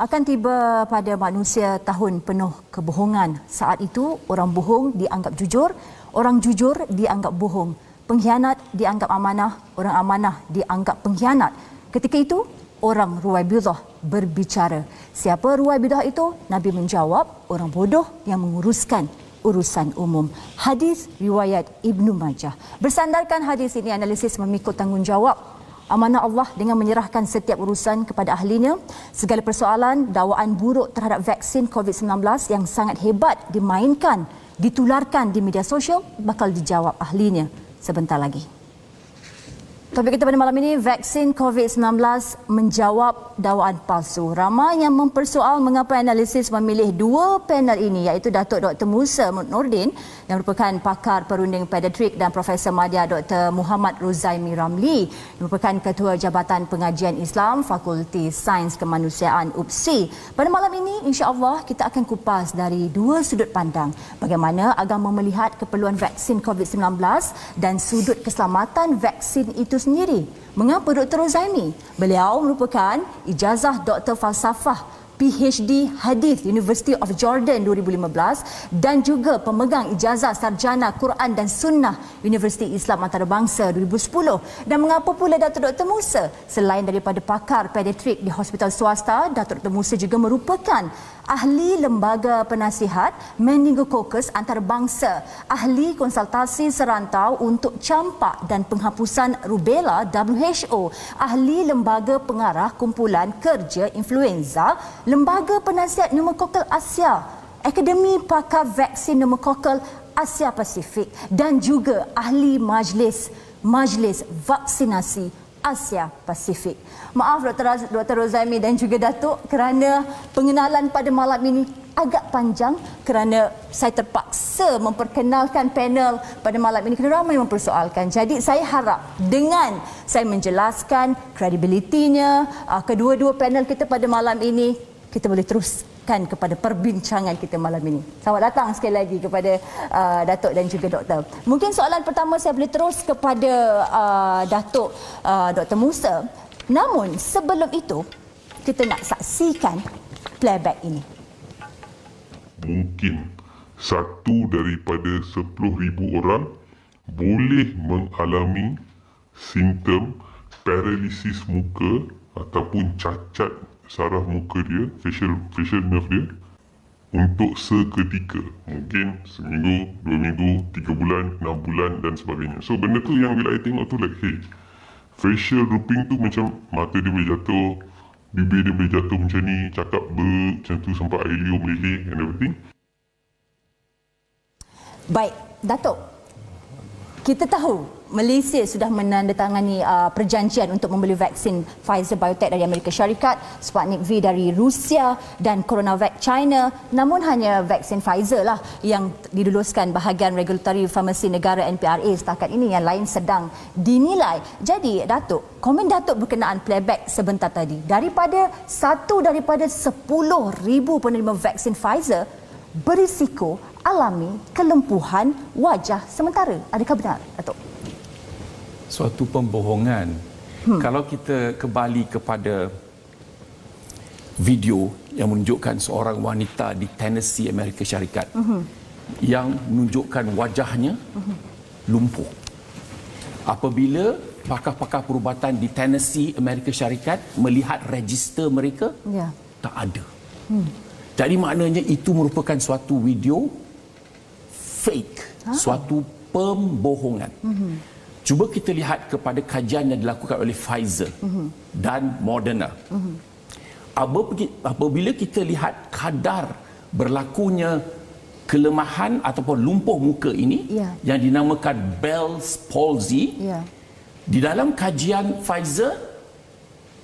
Akan tiba pada manusia tahun penuh kebohongan. Saat itu, orang bohong dianggap jujur, orang jujur dianggap bohong. Pengkhianat dianggap amanah, orang amanah dianggap pengkhianat. Ketika itu, orang Ruwaibidah berbicara. Siapa Ruwaibidah itu? Nabi menjawab, orang bodoh yang menguruskan urusan umum. Hadis riwayat Ibnu Majah. Bersandarkan hadis ini, analisis memikul tanggungjawab amanah Allah dengan menyerahkan setiap urusan kepada ahlinya. Segala persoalan, dakwaan buruk terhadap vaksin COVID-19 yang sangat hebat dimainkan, ditularkan di media sosial bakal dijawab ahlinya sebentar lagi. Topik kita pada malam ini, vaksin COVID-19 menjawab dakwaan palsu. Ramai yang mempersoal mengapa analisis memilih dua panel ini, iaitu Datuk Dr. Musa Nordin yang merupakan pakar perunding pediatrik dan Profesor Madya Dr. Muhammad Ruzaimi Ramli yang merupakan Ketua Jabatan Pengajian Islam Fakulti Sains Kemanusiaan UPSI. Pada malam ini, insya-Allah kita akan kupas dari dua sudut pandang bagaimana agama melihat keperluan vaksin COVID-19 dan sudut keselamatan vaksin itu sendiri. Mengapa Dr. Ruzaimi? Beliau merupakan ijazah Doktor Falsafah PhD Hadis University of Jordan 2015 dan juga pemegang ijazah sarjana Quran dan Sunnah Universiti Islam Antarabangsa 2010. Dan mengapa pula Dr. Musa? Selain daripada pakar pediatrik di hospital swasta, Dr. Musa juga merupakan ahli lembaga penasihat meningococcus antarabangsa, ahli konsultasi serantau untuk campak dan penghapusan rubella WHO, ahli lembaga pengarah kumpulan kerja influenza, lembaga penasihat pneumokokal Asia, Akademi Pakar Vaksin Pneumokokal Asia Pasifik dan juga ahli majlis vaksinasi Asia Pasifik. Maaf Dr. Ruzaimi dan juga Datuk kerana pengenalan pada malam ini agak panjang kerana saya terpaksa memperkenalkan panel pada malam ini kerana ramai mempersoalkan. Jadi saya harap dengan saya menjelaskan kredibilitinya kedua-dua panel kita pada malam ini, kita boleh teruskan kepada perbincangan kita malam ini. Selamat datang sekali lagi kepada Datuk dan juga Doktor. Mungkin soalan pertama saya boleh terus kepada Datuk Dr. Musa. Namun sebelum itu, kita nak saksikan playback ini. Mungkin satu daripada 10,000 orang boleh mengalami simptom paralisis muka ataupun cacat saraf muka dia, facial nerve dia untuk seketika. Mungkin seminggu, 2 minggu, 3 bulan, 6 bulan dan sebagainya. So benda tu yang bila I tengok tu like, hey, facial drooping tu macam mata dia boleh jatuh, bibir dia boleh jatuh macam ni, cakap macam tu sampai air liur meleleh and everything. Baik, Datuk. Kita tahu Malaysia sudah menandatangani perjanjian untuk membeli vaksin Pfizer Biotech dari Amerika Syarikat, Sputnik V dari Rusia dan CoronaVac China. Namun hanya vaksin Pfizer lah yang diluluskan bahagian regulatory farmasi negara NPRA setakat ini, yang lain sedang dinilai. Jadi Datuk, komen Datuk berkenaan playback sebentar tadi. Daripada 10,000 penerima vaksin Pfizer berisiko alami kelempuhan wajah sementara. Adakah benar, Datuk? Suatu pembohongan. Kalau kita kembali kepada video yang menunjukkan seorang wanita di Tennessee, Amerika Syarikat yang menunjukkan wajahnya lumpuh. Apabila pakar-pakar perubatan di Tennessee, Amerika Syarikat melihat register mereka, tak ada. Jadi maknanya itu merupakan suatu video fake, suatu pembohongan. Cuba kita lihat kepada kajian yang dilakukan oleh Pfizer dan Moderna. Apabila kita lihat kadar berlakunya kelemahan ataupun lumpuh muka ini yang dinamakan Bell's palsy, di dalam kajian Pfizer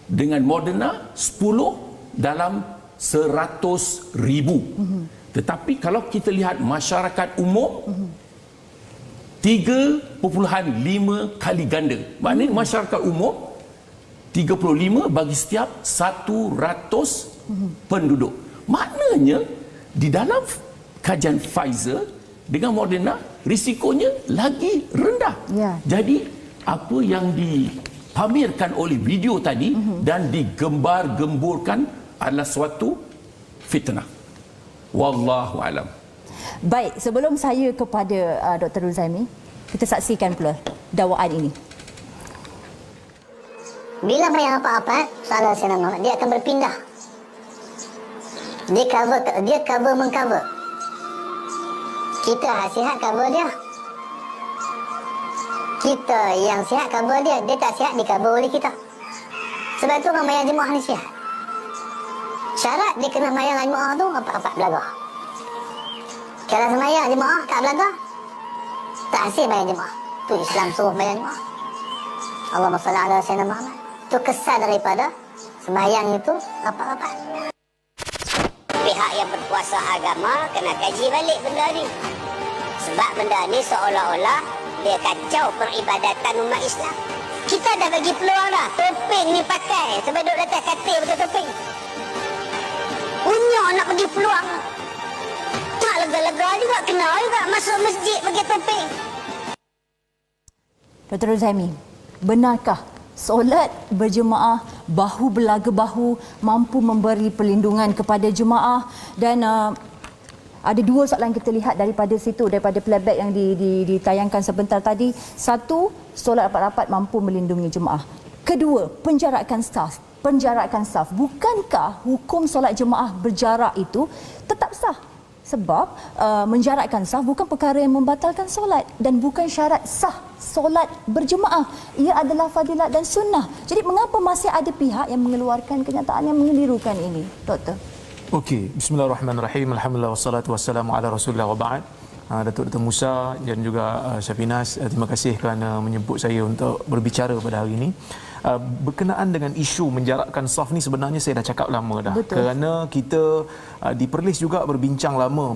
dengan Moderna 10 dalam 100,000. Tetapi kalau kita lihat masyarakat umum, 3.5 kali ganda. Maknanya masyarakat umum 35 bagi setiap 100 penduduk. Maknanya di dalam kajian Pfizer dengan Moderna risikonya lagi rendah. Jadi apa yang dipamerkan oleh video tadi dan digembar-gemburkan adalah suatu fitnah. Wallahu alam. Baik, sebelum saya kepada Dr. Ruzaimi, kita saksikan pula dakwaan ini. Bila mayang apa-apa, salah Sayyidina Muhammad, dia akan berpindah. Dia cover mengcover. Kita sihat cover dia. Kita yang sihat cover dia. Dia tak sihat, di cover oleh kita. Sebab itu orang mayang jemaah ni sihat. Syarat dia kena mayang jemaah tu apa belaga. Kalau semayang jemaah tak belaga, tak hasil mayang jemaah. Tu Islam suruh mayang jemaah. Allahumma salli ala Sayyidina Muhammad. Itu kesan daripada sembahyang itu apa-apa. Pihak yang berkuasa agama kena kaji balik benda ni. Sebab benda ni seolah-olah dia kacau peribadatan umat Islam. Kita dah bagi peluang dah. Topeng ni pakai sebab duduk atas katil betul topeng. Punya nak bagi peluang. Tak lega-lega juga, kena juga masuk masjid pakai topeng. Dr. Ruzaimi, benarkah solat berjemaah bahu belaga bahu mampu memberi perlindungan kepada jemaah? Dan ada dua soalan kita lihat daripada situ, daripada playback yang ditayangkan sebentar tadi. Satu, solat rapat-rapat mampu melindungi jemaah. Kedua, penjarakan staf. Bukankah hukum solat jemaah berjarak itu tetap sah? Sebab menjarakkan saf bukan perkara yang membatalkan solat dan bukan syarat sah solat berjemaah. Ia adalah fadilat dan sunnah. Jadi mengapa masih ada pihak yang mengeluarkan kenyataan yang mengelirukan ini, Doktor? Okey, bismillahirrahmanirrahim. Alhamdulillah wassalatu wassalamu ala Rasulillah wa ba'd. Datuk Dr. Musa dan juga Syafinas, terima kasih kerana menjemput saya untuk berbicara pada hari ini. Berkenaan dengan isu menjarakkan saf ni sebenarnya saya dah cakap lama dah. Betul. Kerana kita di Perlis juga berbincang lama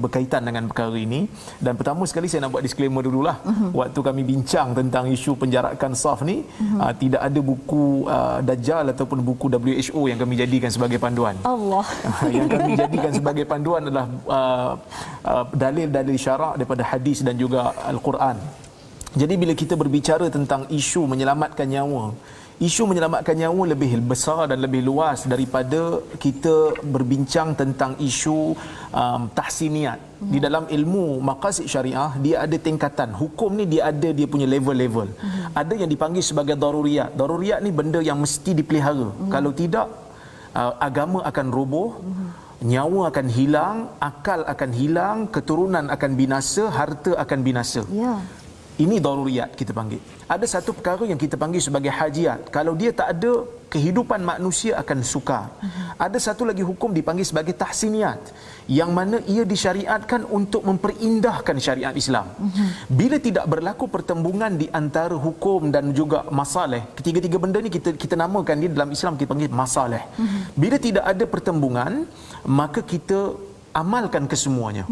berkaitan dengan perkara ini. Dan pertama sekali saya nak buat disclaimer dululah. Waktu kami bincang tentang isu penjarakan saf ni, tidak ada buku Dajjal ataupun buku WHO yang kami jadikan sebagai panduan. Allah. Yang kami jadikan sebagai panduan adalah dalil-dalil syarak daripada hadis dan juga Al-Quran. Jadi bila kita berbicara tentang isu menyelamatkan nyawa, isu menyelamatkan nyawa lebih besar dan lebih luas daripada kita berbincang tentang isu tahsiniat. Di dalam ilmu maqasid syariah, dia ada tingkatan. Hukum ni dia punya level-level. Ada yang dipanggil sebagai daruriyat. Daruriyat ni benda yang mesti dipelihara. Kalau tidak, agama akan roboh, nyawa akan hilang, akal akan hilang, keturunan akan binasa, harta akan binasa. Ya. Ini daruriyat kita panggil. Ada satu perkara yang kita panggil sebagai hajiat. Kalau dia tak ada, kehidupan manusia akan sukar. Ada satu lagi hukum dipanggil sebagai tahsiniat, yang mana ia disyariatkan untuk memperindahkan syariat Islam. Bila tidak berlaku pertembungan di antara hukum dan juga masalih, ketiga-tiga benda ni kita namakan dia dalam Islam, kita panggil masalih. Bila tidak ada pertembungan, maka kita amalkan kesemuanya.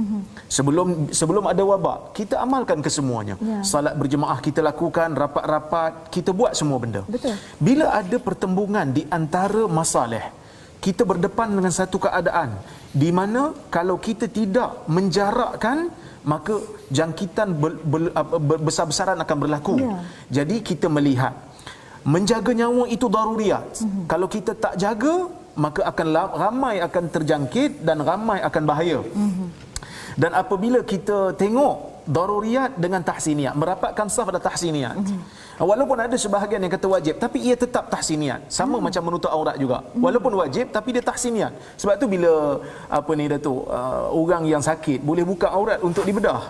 Sebelum ada wabak, kita amalkan kesemuanya. Ya. Salat berjemaah kita lakukan, rapat-rapat, kita buat semua benda. Betul. Bila ada pertembungan di antara masalah, kita berdepan dengan satu keadaan di mana kalau kita tidak menjarakkan, maka jangkitan besar-besaran akan berlaku. Ya. Jadi kita melihat menjaga nyawa itu daruriyat. Kalau kita tak jaga, maka ramai akan terjangkit dan ramai akan bahaya. Dan apabila kita tengok daruriyat dengan tahsiniat, merapatkan saf ada tahsiniat. Walaupun ada sebahagian yang kata wajib, tapi ia tetap tahsiniat. Sama macam menutup aurat juga. Walaupun wajib, tapi dia tahsiniat. Sebab tu bila Datuk, orang yang sakit boleh buka aurat untuk dibedah.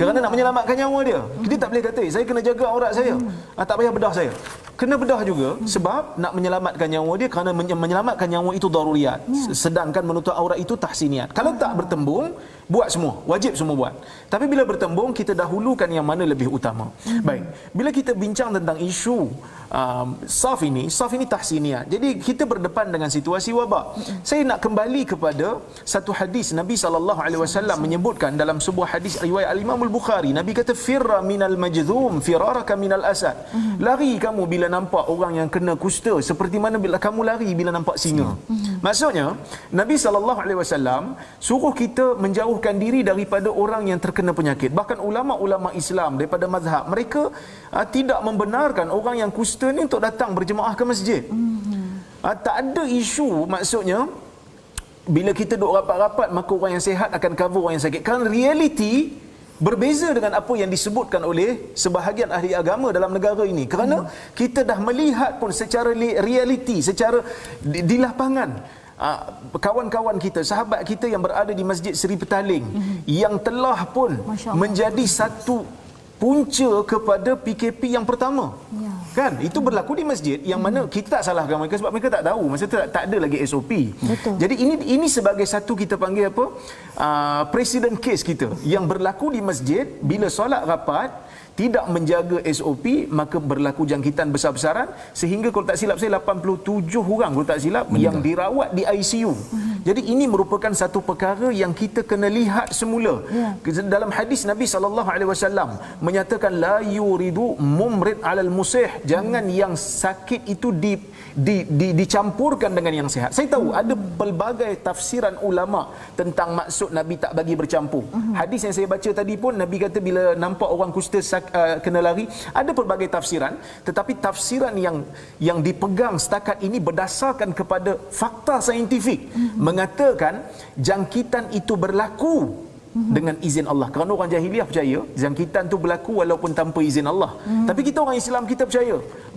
Kerana nak menyelamatkan nyawa dia. Dia tak boleh kata, saya kena jaga aurat saya. Tak payah bedah saya. Kena bedah juga sebab nak menyelamatkan nyawa dia, kerana menyelamatkan nyawa itu daruriyat. Sedangkan menutup aurat itu tahsiniat. Kalau tak bertembung, buat semua, wajib semua buat. Tapi bila bertembung, kita dahulukan yang mana lebih utama. Baik, bila kita bincang tentang isu saf ini tahsiniat. Jadi kita berdepan dengan situasi wabak. Saya nak kembali kepada satu hadis Nabi SAW menyebutkan dalam sebuah hadis riwayat Al-Imam Al-Bukhari. Nabi kata, firra minal majzum firaraka minal asad. Lari kamu bila nampak orang yang kena kusta seperti mana bila kamu lari bila nampak singa. Maksudnya Nabi SAW suruh kita menjauhkan diri daripada orang yang terkena penyakit. Bahkan ulama-ulama Islam daripada mazhab, mereka tidak membenarkan orang yang kusta ni untuk datang berjemaah ke masjid. Tak ada isu, maksudnya bila kita duduk rapat-rapat maka orang yang sihat akan cover orang yang sakit. Kerana realiti berbeza dengan apa yang disebutkan oleh sebahagian ahli agama dalam negara ini. Kerana kita dah melihat pun secara realiti, secara di lapangan, kawan-kawan kita, sahabat kita yang berada di Masjid Seri Petaling yang telah pun menjadi satu punca kepada PKP yang pertama. Ya. Kan? Itu berlaku di masjid yang mana kita tak salahkan mereka sebab mereka tak tahu, masa tu tak ada lagi SOP. Betul. Jadi ini sebagai satu kita panggil apa? Precedent case kita yang berlaku di masjid bila solat rapat tidak menjaga SOP, maka berlaku jangkitan besar-besaran sehingga kalau tak silap saya 87 orang kalau tak silap yang dirawat di ICU. Jadi ini merupakan satu perkara yang kita kena lihat semula. Dalam hadis Nabi SAW menyatakan la yuridu mumrid alal musih, jangan yang sakit itu dicampurkan dengan yang sihat. Saya tahu ada pelbagai tafsiran ulama tentang maksud Nabi tak bagi bercampur. Hadis yang saya baca tadi pun Nabi kata bila nampak orang kusta kena lari, ada pelbagai tafsiran, tetapi tafsiran yang dipegang setakat ini berdasarkan kepada fakta saintifik mengatakan jangkitan itu berlaku dengan izin Allah. Kerana orang jahiliah percaya jangkitan tu berlaku walaupun tanpa izin Allah. Tapi kita orang Islam kita percaya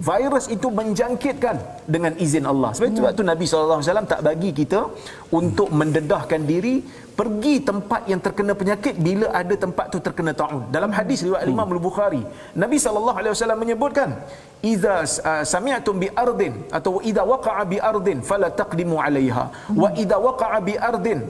virus itu menjangkitkan dengan izin Allah. Sebab itu Nabi SAW tak bagi kita untuk mendedahkan diri pergi tempat yang terkena penyakit bila ada tempat tu terkena ta'un. Dalam hadis riwayat Imam Al-Bukhari, Nabi SAW menyebutkan idza sami'tum bi ardin atau idza waqa'a bi ardin fala taqdimu 'alayha wa idza waqa'a bi ardin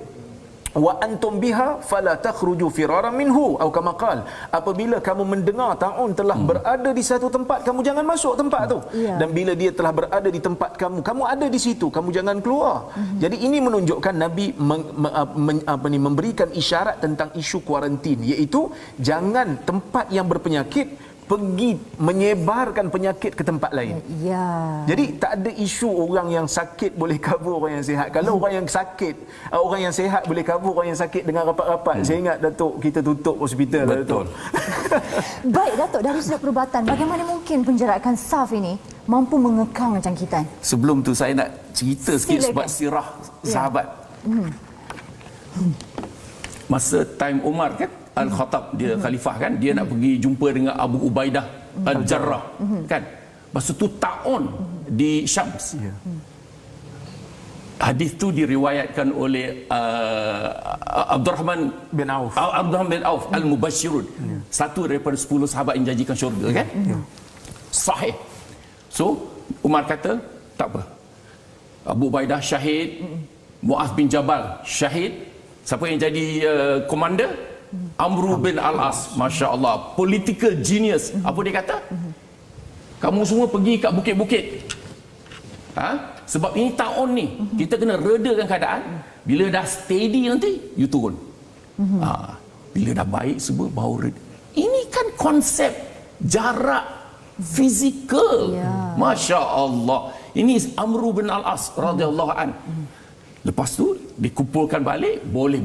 wa antum biha fala takhruju firaran minhu atau kama qala, apabila kamu mendengar taun telah berada di satu tempat, kamu jangan masuk tempat tu. Dan bila dia telah berada di tempat kamu ada di situ, kamu jangan keluar. Jadi ini menunjukkan Nabi memberikan isyarat tentang isu kuarantin, iaitu jangan tempat yang berpenyakit pergi menyebarkan penyakit ke tempat lain. Ya. Jadi tak ada isu orang yang sakit boleh cover orang yang sihat. Kalau orang yang sakit, orang yang sihat boleh cover orang yang sakit dengan rapat-rapat. Saya ingat Datuk, kita tutup hospital. Betul. Baik Datuk, dari sudut perubatan, bagaimana mungkin penjarakan SAF ini mampu mengekang jangkitan? Sebelum tu saya nak cerita sikit sebab sirah sahabat. Masa time Umar kan, Al-Khattab dia khalifah kan, dia nak pergi jumpa dengan Abu Ubaidah Al-Jarrah kan. Masa tu ta'un di Syams. Hadis tu diriwayatkan oleh Abdurrahman bin Auf Al-Mubashirun, satu daripada 10 sahabat yang janjikan syurga kan. Sahih. So Umar kata tak apa, Abu Ubaidah syahid, Muaz bin Jabal syahid. Siapa yang jadi komander? Amru bin Al-As, Masya Allah, political genius. Apa dia kata? Kamu semua pergi kat bukit-bukit. Sebab ini tahun ni, kita kena redakan keadaan. Bila dah steady nanti, you turun. Bila dah baik semua, baru reda. Ini kan konsep jarak fizikal. Masya Allah. Ini Amru bin Al-As radhiyallahu an. Lepas tu dikumpulkan balik, boleh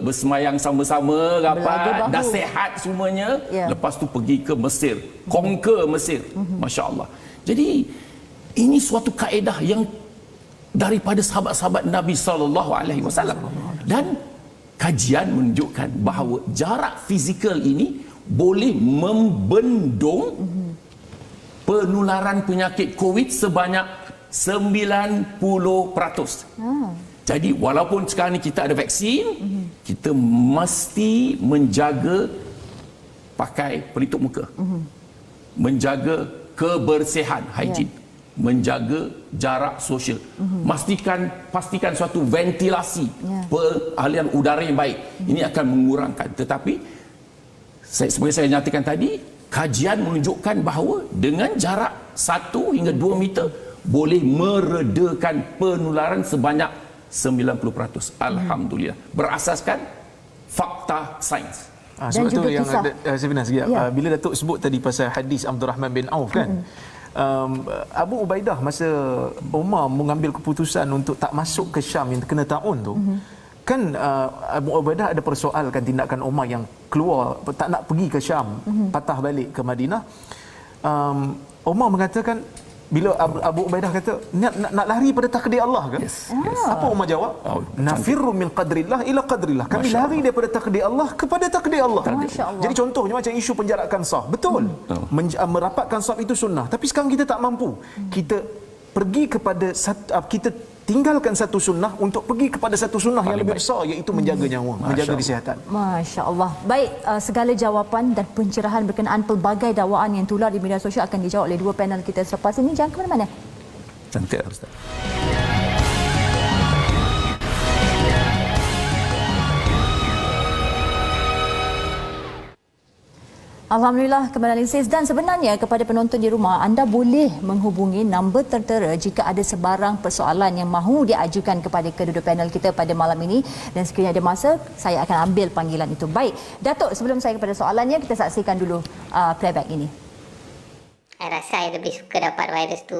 bersemayang sama-sama, rapat, dah sehat semuanya. Lepas tu pergi ke Mesir, conquer Mesir. Masya Allah. Jadi ini suatu kaedah yang daripada sahabat-sahabat Nabi SAW. Dan kajian menunjukkan bahawa jarak fizikal ini boleh membendung penularan penyakit COVID sebanyak 90%. Jadi walaupun sekarang ni kita ada vaksin, kita mesti menjaga pakai pelitup muka, menjaga kebersihan, hygiene, menjaga jarak sosial, pastikan suatu ventilasi, peralihan udara yang baik. Ini akan mengurangkan. Tetapi seperti saya nyatakan tadi, kajian menunjukkan bahawa dengan jarak 1 hingga 2 meter boleh meredakan penularan sebanyak 90%. Alhamdulillah. Berasaskan fakta sains. Sebab tu yang ada, saya benar sikit. Bila Datuk sebut tadi pasal hadis Abdurrahman bin Auf kan, Abu Ubaidah masa Umar mengambil keputusan untuk tak masuk ke Syam yang kena ta'un tu, kan Abu Ubaidah ada persoalkan tindakan Umar yang keluar, tak nak pergi ke Syam, patah balik ke Madinah. Umar mengatakan Bila Abu Ubaidah kata nak lari pada takdir Allah kan? Yes. Apa Umar jawab? Oh, Nafirru min qadrillah ila qadrillah. Kami lari daripada takdir Allah kepada takdir Allah. Masya Allah. Jadi contohnya macam isu penjarakan saf. Betul. Merapatkan saf itu sunnah. Tapi sekarang kita tak mampu. Kita pergi kepada kita tinggalkan satu sunnah untuk pergi kepada satu sunnah yang lebih besar, iaitu menjaga nyawa, menjaga kesihatan. Masya Allah. Baik, segala jawapan dan pencerahan berkenaan pelbagai dakwaan yang tular di media sosial akan dijawab oleh dua panel kita selepas ini. Jangan ke mana-mana. Cantik Ustaz. Alhamdulillah kembali analisis, dan sebenarnya kepada penonton di rumah, anda boleh menghubungi nombor tertera jika ada sebarang persoalan yang mahu diajukan kepada kedua-dua panel kita pada malam ini, dan sekiranya ada masa saya akan ambil panggilan itu. Baik, Datuk, sebelum saya kepada soalannya, kita saksikan dulu playback ini. Saya rasa saya lebih suka dapat virus tu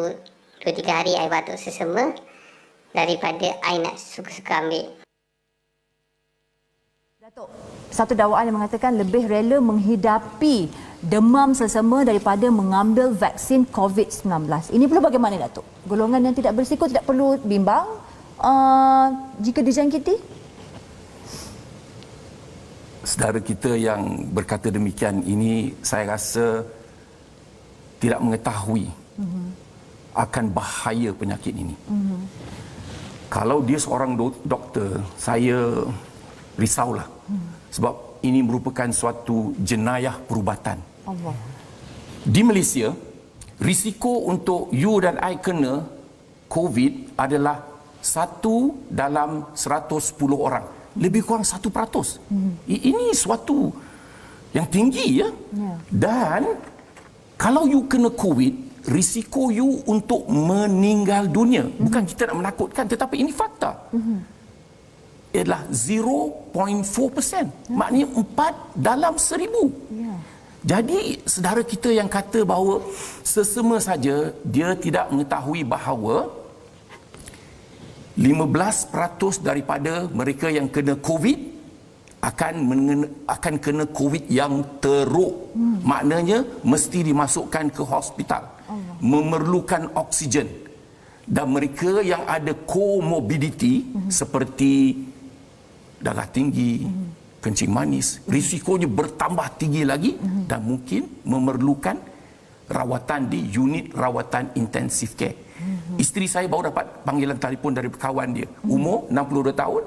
2-3 hari saya batuk sesama daripada saya nak suka-suka ambil. Datuk, satu dakwaan yang mengatakan lebih rela menghidapi demam sesama daripada mengambil vaksin COVID-19. Ini perlu bagaimana, Datuk? Golongan yang tidak berisiko tidak perlu bimbang jika dijangkiti? Saudara kita yang berkata demikian ini, saya rasa tidak mengetahui akan bahaya penyakit ini. Kalau dia seorang doktor, saya risaulah. Sebab ini merupakan suatu jenayah perubatan. Allah. Di Malaysia, risiko untuk you dan I kena COVID adalah 1 dalam 110 orang. Lebih kurang 1%. Ini suatu yang tinggi, ya. Dan kalau you kena COVID, risiko you untuk meninggal dunia, bukan kita nak menakutkan, tetapi ini fakta, adalah 0.4%. Maknanya 4 dalam 1000. Jadi saudara kita yang kata bahawa sesama saja, dia tidak mengetahui bahawa 15% daripada mereka yang kena COVID akan kena COVID yang teruk. Maknanya mesti dimasukkan ke hospital, memerlukan oksigen. Dan mereka yang ada komorbiditi seperti darah tinggi, kencing manis, risikonya bertambah tinggi lagi dan mungkin memerlukan rawatan di unit rawatan intensif care. Isteri saya baru dapat panggilan telefon dari kawan dia, umur 62 tahun,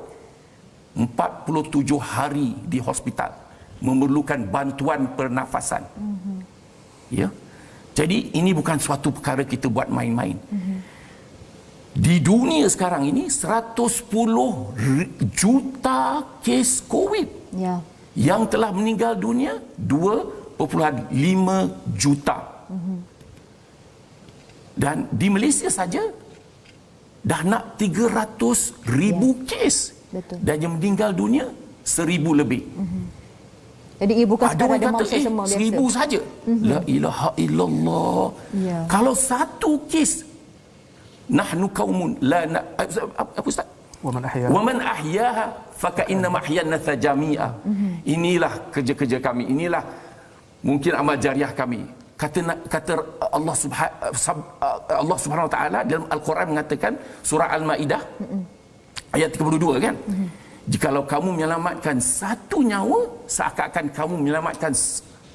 47 hari di hospital, memerlukan bantuan pernafasan. Ya. Jadi ini bukan suatu perkara kita buat main-main. Di dunia sekarang ini 110 juta kes COVID. Ya. Yang telah meninggal dunia 2.5 juta. Dan di Malaysia saja dah nak 300,000 kes. Betul. Dan yang meninggal dunia 1,000 lebih. Jadi ia bukan Ada sekadar orang demam kata sesama biasa. 1,000 saja. La ilaha illallah. Ya. Kalau satu kes, nahnu qaumun la apa Ustaz? Wa man ahyaha fakainnama ahyana jami'a. Inilah kerja-kerja kami, inilah mungkin amal jariah kami. Kata Allah Subhanahu wa taala dalam Al-Quran mengatakan, surah Al-Maidah ayat 32 kan? Jikalau kamu menyelamatkan satu nyawa, seakan-akan kamu menyelamatkan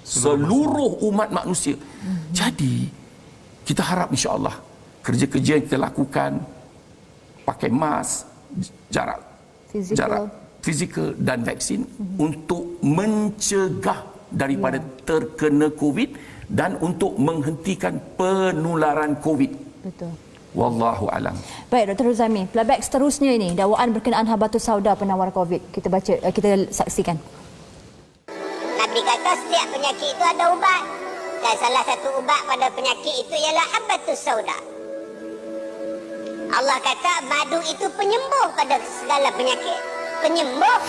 seluruh umat manusia. Jadi kita harap insya-Allah kerja-kerja yang kita lakukan, pakai mask, jarak fizikal dan vaksin untuk mencegah daripada terkena COVID dan untuk menghentikan penularan COVID. Betul. Wallahu alam. Baik, Dr. Ruzaimi, playback seterusnya ini, dakwaan berkenaan habatus sauda penawar COVID. Kita baca, kita saksikan. Nabi kata setiap penyakit itu ada ubat. Dan salah satu ubat pada penyakit itu ialah habatus sauda. Allah kata madu itu penyembuh pada segala penyakit. Penyembuh.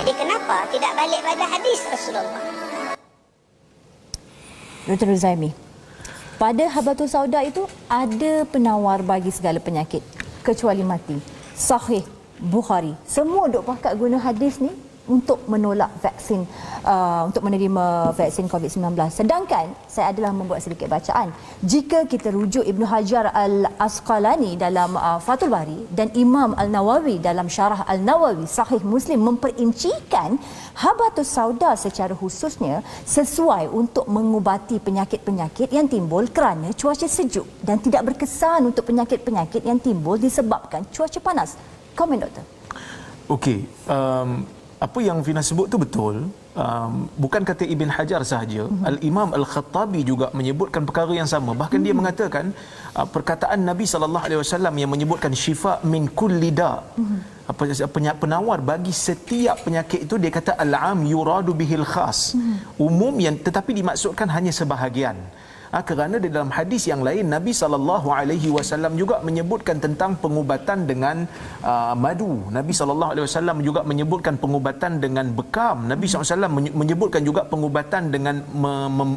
Jadi kenapa tidak balik pada hadis Rasulullah? Dr. Ruzaimi, pada habatus sauda itu ada penawar bagi segala penyakit kecuali mati. Sahih Bukhari. Semua duk pakat guna hadis ni untuk menolak vaksin, untuk menerima vaksin COVID-19. Sedangkan saya adalah membuat sedikit bacaan. Jika kita rujuk Ibnu Hajar Al-Asqalani dalam Fathul Bari dan Imam Al-Nawawi dalam Syarah Al-Nawawi Sahih Muslim memperincikan habatus sauda secara khususnya sesuai untuk mengubati penyakit-penyakit yang timbul kerana cuaca sejuk dan tidak berkesan untuk penyakit-penyakit yang timbul disebabkan cuaca panas. Komen doktor. Okey, apa yang Fina sebut tu betul. Bukan kata Ibn Hajar sahaja, Al-Imam Al-Khattabi juga menyebutkan perkara yang sama. Bahkan dia mengatakan perkataan Nabi SAW yang menyebutkan syifa min kulli da, penawar bagi setiap penyakit itu, dia kata al-am yuradu bihil khas, umum yang tetapi dimaksudkan hanya sebahagian. Kerana di dalam hadis yang lain Nabi SAW juga menyebutkan tentang pengubatan dengan madu. Nabi SAW juga menyebutkan pengubatan dengan bekam. Nabi SAW menyebutkan juga pengubatan dengan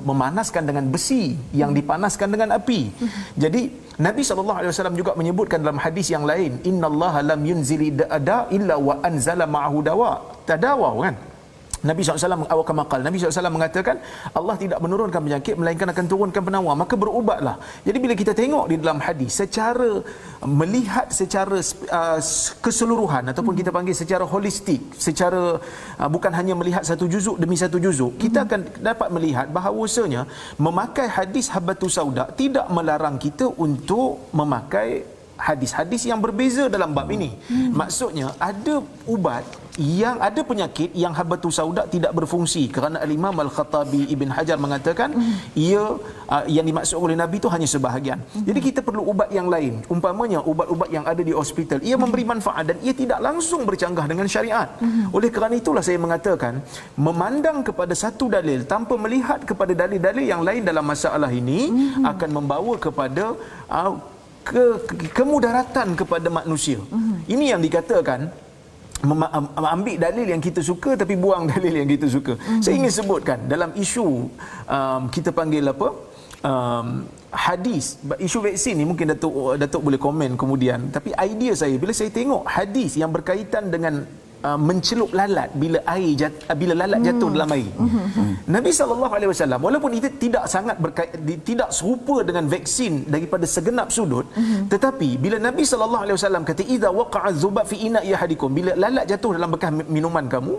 memanaskan dengan besi yang dipanaskan dengan api. Jadi Nabi SAW juga menyebutkan dalam hadis yang lain, innallaha lam yunzili da'ada illa wa anzala ma'ahu dawa. Tadawa kan? Nabi SAW Nabi SAW mengatakan Allah tidak menurunkan penyakit melainkan akan turunkan penawar, maka berubatlah. Jadi bila kita tengok di dalam hadis secara melihat secara keseluruhan ataupun kita panggil secara holistik, secara bukan hanya melihat satu juzuk demi satu juzuk, kita akan dapat melihat bahawasanya memakai hadis habatus sauda tidak melarang kita untuk memakai hadis-hadis yang berbeza dalam bab ini. Maksudnya ada ubat yang ada penyakit yang habatus sauda tidak berfungsi kerana Al-Imam Al-Khattabi, Ibn Hajar mengatakan ia yang dimaksud oleh Nabi itu hanya sebahagian. Jadi kita perlu ubat yang lain. Umpamanya ubat-ubat yang ada di hospital, ia memberi manfaat dan ia tidak langsung bercanggah dengan syariat. Oleh kerana itulah saya mengatakan memandang kepada satu dalil tanpa melihat kepada dalil-dalil yang lain dalam masalah ini akan membawa kepada kemudaratan kepada manusia. Ini yang dikatakan ambil dalil yang kita suka tapi buang dalil yang kita suka. Saya ingin sebutkan dalam isu kita panggil apa, hadis, isu vaksin ni mungkin Datuk boleh komen kemudian, tapi idea saya bila saya tengok hadis yang berkaitan dengan mencelup lalat bila lalat jatuh dalam air. Nabi SAW walaupun itu tidak sangat tidak serupa dengan vaksin daripada segenap sudut, tetapi bila Nabi SAW kata idza waqa'a dzubab fi ina'i ahadikum, bila lalat jatuh dalam bekas minuman kamu,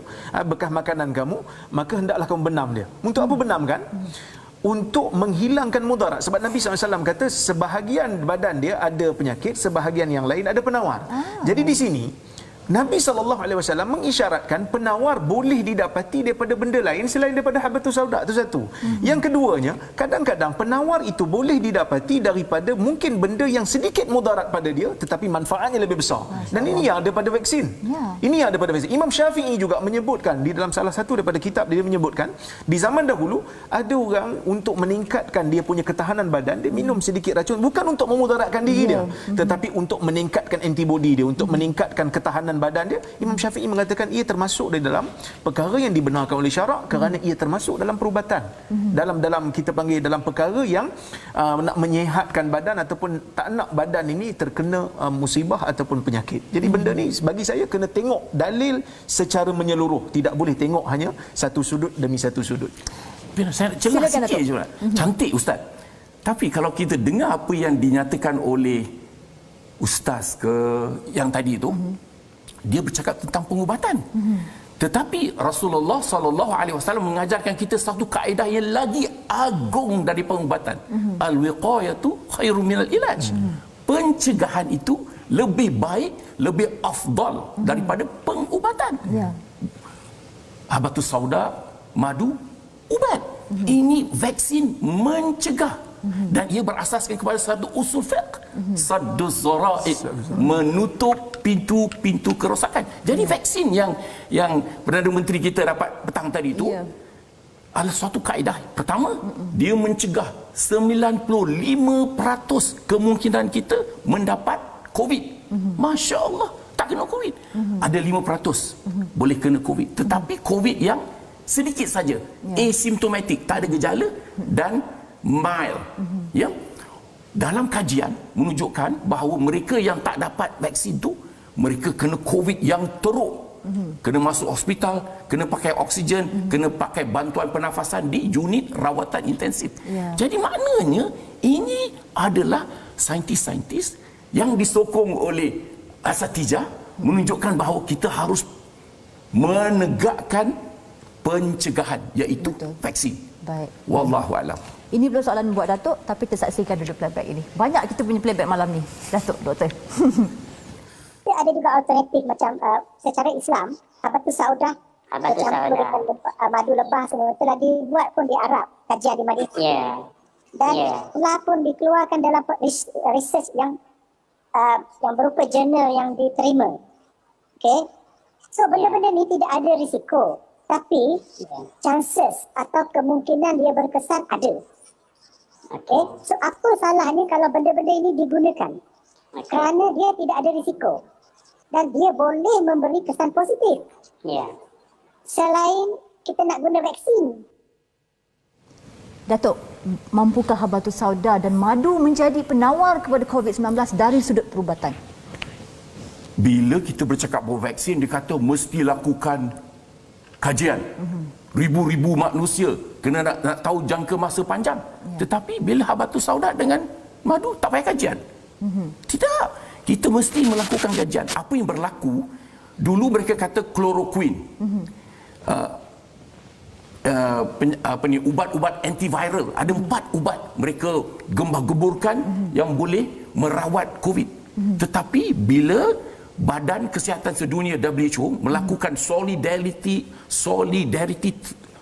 bekas makanan kamu, maka hendaklah kamu benam dia. Untuk apa benamkan? Untuk menghilangkan mudarat. Sebab Nabi SAW kata sebahagian badan dia ada penyakit, sebahagian yang lain ada penawar. Jadi di sini Nabi SAW mengisyaratkan penawar boleh didapati daripada benda lain selain daripada habatus sauda, itu satu. Yang keduanya, kadang-kadang penawar itu boleh didapati daripada mungkin benda yang sedikit mudarat pada dia tetapi manfaatnya lebih besar. Dan ini yang ada pada vaksin. Ini yang ada pada vaksin. Imam Syafi'i juga menyebutkan di dalam salah satu daripada kitab dia menyebutkan di zaman dahulu ada orang untuk meningkatkan dia punya ketahanan badan, dia minum sedikit racun bukan untuk memudaratkan diri dia, tetapi untuk meningkatkan antibodi dia, untuk meningkatkan ketahanan badan dia. Imam Syafi'i mengatakan ia termasuk di dalam perkara yang dibenarkan oleh syarak kerana ia termasuk dalam perubatan. Dalam kita panggil dalam perkara yang nak menyihatkan badan ataupun tak nak badan ini terkena musibah ataupun penyakit. Jadi benda ni bagi saya kena tengok dalil secara menyeluruh, tidak boleh tengok hanya satu sudut demi satu sudut. Saya celah sikit je. Cantik Ustaz. Tapi kalau kita dengar apa yang dinyatakan oleh Ustaz ke yang tadi itu, dia bercakap tentang pengubatan. Tetapi Rasulullah SAW mengajarkan kita satu kaedah yang lagi agung dari pengubatan. Al-wiqayatu khairum minal ilaj. Pencegahan itu lebih baik, lebih afdal daripada pengubatan. Habatus sauda, madu, ubat. Ini vaksin mencegah. Dan ia berasaskan kepada satu usul fiqh, sadduz zara'i, menutup pintu-pintu kerosakan. Jadi vaksin yang Perdana Menteri kita dapat petang tadi itu adalah suatu kaedah. Pertama, dia mencegah 95% kemungkinan kita mendapat COVID. Masya Allah, tak kena COVID. Ada 5% boleh kena COVID, tetapi COVID yang sedikit saja, asymptomatic, tak ada gejala dan mild. Dalam kajian menunjukkan bahawa mereka yang tak dapat vaksin tu, mereka kena COVID yang teruk Kena masuk hospital, kena pakai oksigen, kena pakai bantuan pernafasan di unit rawatan intensif. Jadi maknanya ini adalah saintis-saintis yang disokong oleh asatijah menunjukkan bahawa kita harus menegakkan pencegahan, iaitu vaksin. Baik. Wallahu alam. Ini belum soalan buat Datuk, tapi tersaksikan dulu playback ini. Banyak kita punya playback malam ni. Datuk, Doktor. Ada juga alternatif macam secara Islam, Habatus Saudah, madu lebah semua telah dibuat pun di Arab, kajian di Madinah. Dan telah pun dikeluarkan dalam research yang berupa jurnal yang diterima. Okay? So benda-benda ni tidak ada risiko, tapi chances atau kemungkinan dia berkesan ada. Okay? So apa salahnya kalau benda-benda ini digunakan? Kerana dia tidak ada risiko dan dia boleh memberi kesan positif. Selain kita nak guna vaksin. Datuk, mampukah Habatus Sauda dan madu menjadi penawar kepada COVID-19 dari sudut perubatan? Bila kita bercakap bahawa vaksin, dia kata mesti lakukan kajian. Ribu-ribu manusia kena nak tahu jangka masa panjang. Tetapi bila Habatus Sauda dengan madu, tak payah kajian. Tidak. Kita mesti melakukan kajian. Apa yang berlaku, dulu mereka kata chloroquine. Ubat-ubat antiviral. Ada 4 ubat mereka gembah-geburkan yang boleh merawat COVID. Tetapi bila Badan Kesihatan Sedunia WHO melakukan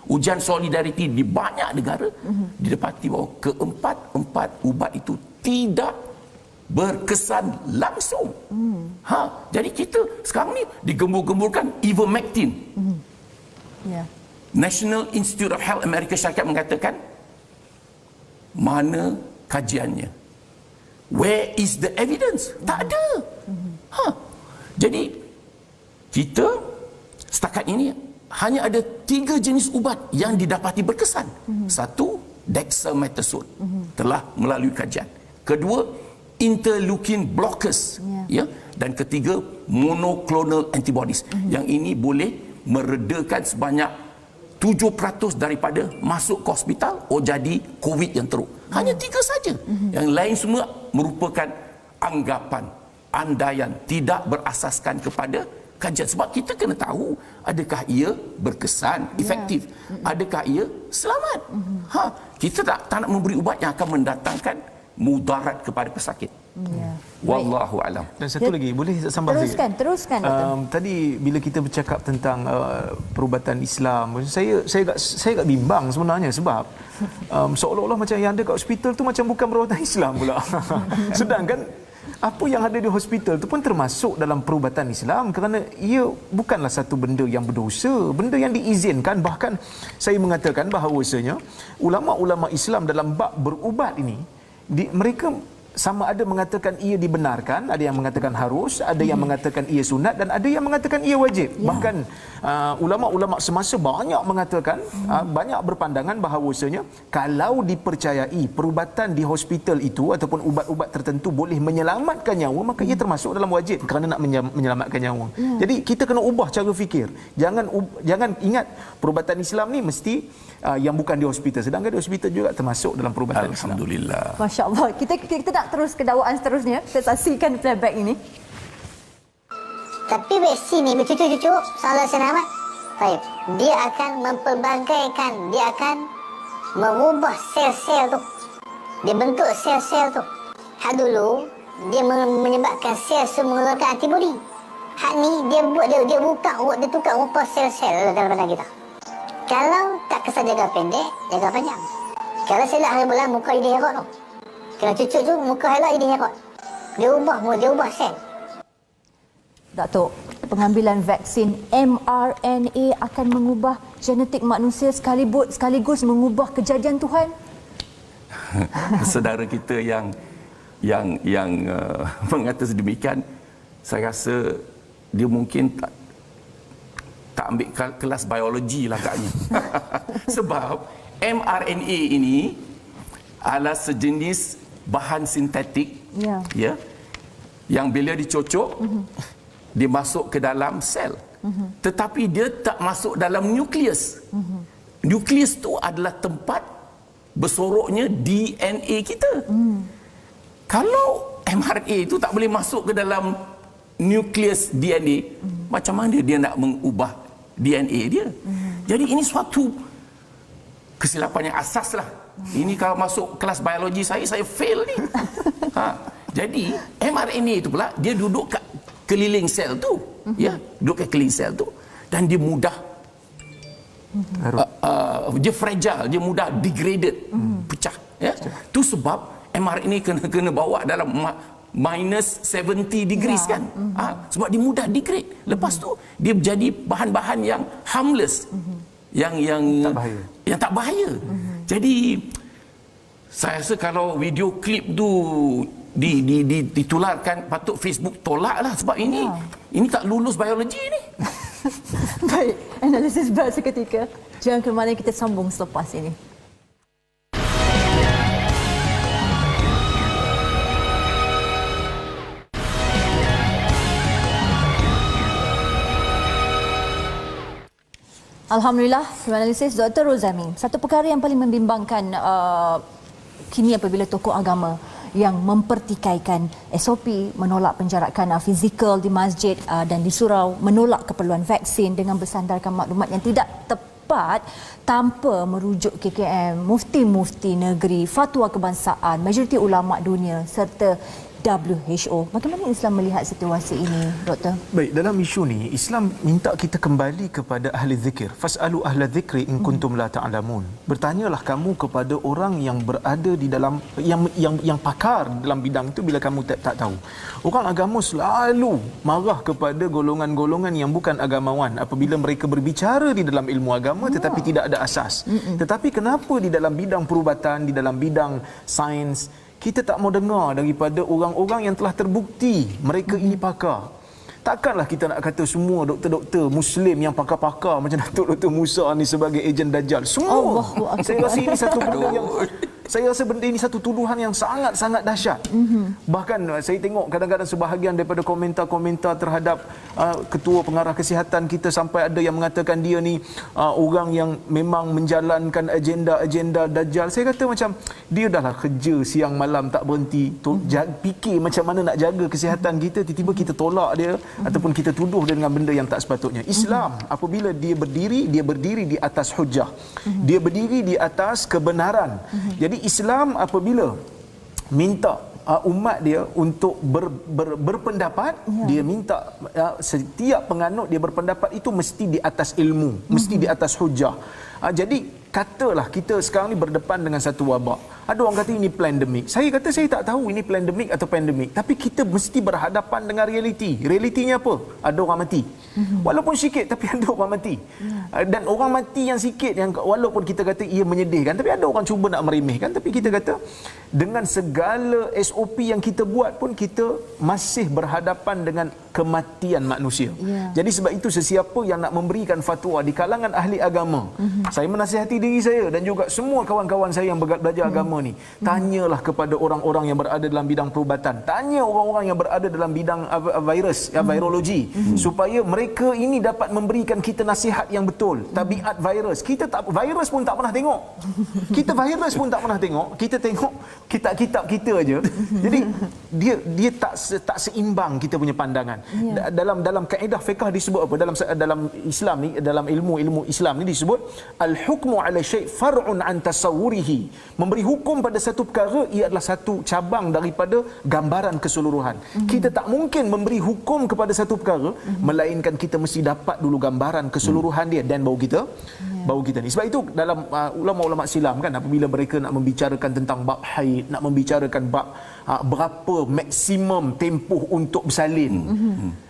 ujian solidariti di banyak negara, didapati bahawa keempat ubat itu tidak berkesan langsung. Jadi kita sekarang ni digembur-gemburkan ivermectin. National Institute of Health Amerika Syarikat mengatakan, mana kajiannya? Where is the evidence? Tak ada. Jadi kita setakat ini hanya ada 3 jenis ubat yang didapati berkesan. Satu, dexamethasone, telah melalui kajian. Kedua, interleukin blockers, dan ketiga, monoclonal antibodies. Yang ini boleh meredakan sebanyak 7% daripada masuk ke hospital, jadi COVID yang teruk. Hanya 3 saja. Yang lain semua merupakan anggapan, andaian, tidak berasaskan kepada kajian. Sebab kita kena tahu, adakah ia berkesan, efektif, adakah ia selamat. Kita tak nak memberi ubat yang akan mendatangkan mudarat kepada pesakit. Wallahu alam. Dan satu lagi, boleh sambung sikit? Teruskan. Tadi bila kita bercakap tentang perubatan Islam, saya agak bimbang sebenarnya, sebab seolah-olah macam yang ada kat hospital tu macam bukan perubatan Islam pula. Sedangkan apa yang ada di hospital itu pun termasuk dalam perubatan Islam, kerana ia bukanlah satu benda yang berdosa, benda yang diizinkan. Bahkan saya mengatakan bahawasanya ulama-ulama Islam dalam bab berubat ini, mereka sama ada mengatakan ia dibenarkan, ada yang mengatakan harus, ada yang mengatakan ia sunat, dan ada yang mengatakan ia wajib. Bahkan ulama-ulama semasa banyak mengatakan, banyak berpandangan bahawasanya kalau dipercayai perubatan di hospital itu ataupun ubat-ubat tertentu boleh menyelamatkan nyawa, maka ia termasuk dalam wajib kerana nak menyelamatkan nyawa. Jadi kita kena ubah cara fikir. Jangan ingat perubatan Islam ni mesti yang bukan di hospital, sedangkan di hospital juga termasuk dalam perubatan Islam. Alhamdulillah. Masya Allah. Kita nak terus ke dakwaan seterusnya. Kita saksikan playback ini. Tapi vaksin ni bercucuk-cucuk, salah selamat. Baik, dia akan mempelbagaikan, dia akan mengubah sel-sel tu. Dia bentuk sel-sel tu. Hak dulu, dia menyebabkan sel mengeluarkan antibodi. Hak ni, dia tukar rupa sel-sel dalam badan kita. Kalau tak kesan jaga pendek, jaga panjang. Kalau silap hari bulan, muka dia herot tu. Kalau cucuk tu, muka helak dia herot. Dia ubah sel. Datuk, pengambilan vaksin mRNA akan mengubah genetik manusia sekaligus mengubah kejadian Tuhan? Saudara kita yang mengata sedemikian, saya rasa dia mungkin tak ambil kelas biologi lah agaknya. Sebab mRNA ini adalah sejenis bahan sintetik, yang bila dicocok, dia masuk ke dalam sel. tetapi dia tak masuk dalam nukleus. Nukleus tu adalah tempat bersoroknya DNA kita. Kalau mRNA itu tak boleh masuk ke dalam nukleus DNA, macam mana dia nak mengubah DNA dia? Jadi ini suatu kesilapan yang asas lah. Ini kalau masuk kelas biologi saya fail ni. Jadi mRNA itu pula dia duduk kat keliling sel tu, ya, duduk kat keliling sel tu, dan dia mudah, dia fragile, dia mudah degraded, pecah. Ya, tu sebab mRNA kena bawa dalam minus 70 degrees kan. Sebab dia mudah degrade. Lepas tu dia menjadi bahan-bahan yang harmless, yang tak bahaya. Jadi saya rasa kalau video klip tu ditularkan, patut Facebook tolaklah, sebab ini tak lulus biologi ni. Baik, analisis berat seketika. Jangan ke mana, kita sambung selepas ini. Alhamdulillah, analisis Dr. Rozami. Satu perkara yang paling membimbangkan kini apabila tokoh agama yang mempertikaikan SOP, menolak penjarakan fizikal di masjid dan di surau, menolak keperluan vaksin dengan bersandarkan maklumat yang tidak tepat tanpa merujuk KKM, mufti-mufti negeri, fatwa kebangsaan, majoriti ulama dunia serta WHO. Bagaimana Islam melihat situasi ini, Doktor? Baik, dalam isu ni Islam minta kita kembali kepada ahli zikir. Fas'alu ahla zikri in kuntum la ta'lamun. Bertanyalah kamu kepada orang yang berada di dalam yang pakar dalam bidang itu bila kamu tak tahu. Orang agama selalu marah kepada golongan-golongan yang bukan agamawan apabila mereka berbicara di dalam ilmu agama tetapi tidak ada asas. Tetapi kenapa di dalam bidang perubatan, di dalam bidang sains, kita tak mau dengar daripada orang-orang yang telah terbukti mereka ini pakar? Takkanlah kita nak kata semua doktor-doktor Muslim yang pakar-pakar macam Datuk Dr. Musa ni sebagai ejen Dajjal. Semua. Saya rasa ini satu benda yang satu tuduhan yang sangat-sangat dahsyat. Bahkan saya tengok kadang-kadang sebahagian daripada komentar-komentar terhadap ketua pengarah kesihatan kita, sampai ada yang mengatakan dia ni orang yang memang menjalankan agenda Dajjal. Saya kata macam dia dah lah kerja siang malam tak berhenti fikir macam mana nak jaga kesihatan kita, tiba-tiba kita tolak dia ataupun kita tuduh dia dengan benda yang tak sepatutnya. Islam apabila dia berdiri di atas hujah, dia berdiri di atas kebenaran. Jadi Islam apabila minta umat dia untuk berpendapat, dia minta setiap penganut dia berpendapat itu mesti di atas ilmu, mesti di atas hujah. Jadi katalah kita sekarang ni berdepan dengan satu wabak. Ada orang kata ini pandemik. Saya kata saya tak tahu ini pandemik atau pandemik, tapi kita mesti berhadapan dengan realiti. Realitinya apa? Ada orang mati. Walaupun sikit tapi ada orang mati. Dan orang mati yang sikit, yang walaupun kita kata ia menyedihkan, tapi ada orang cuba nak meremehkan, tapi kita kata dengan segala SOP yang kita buat pun kita masih berhadapan dengan kematian manusia. Jadi sebab itu sesiapa yang nak memberikan fatwa di kalangan ahli agama, saya menasihati diri saya dan juga semua kawan-kawan saya yang belajar agama ni, tanyalah kepada orang-orang yang berada dalam bidang perubatan, tanya orang-orang yang berada dalam bidang virus, virologi, supaya mereka ini dapat memberikan kita nasihat yang betul. Tabiat virus, virus pun tak pernah tengok. Kita virus pun tak pernah tengok. Kita tengok kitab-kitab kita aja. Jadi dia tak seimbang kita punya pandangan. Dalam kaedah fiqh disebut apa? Dalam Islam ni, dalam ilmu Islam ni disebut al-hukmu ala syai' far'un an tasawwurihi. Memberi hukum pada satu perkara ia adalah satu cabang daripada gambaran keseluruhan. Kita tak mungkin memberi hukum kepada satu perkara melainkan kita mesti dapat dulu gambaran keseluruhan dia dan baru kita ni. Sebab itu dalam ulama-ulama silam kan, apabila mereka nak membicarakan tentang bab haid, nak membicarakan bab berapa maksimum tempoh untuk bersalin,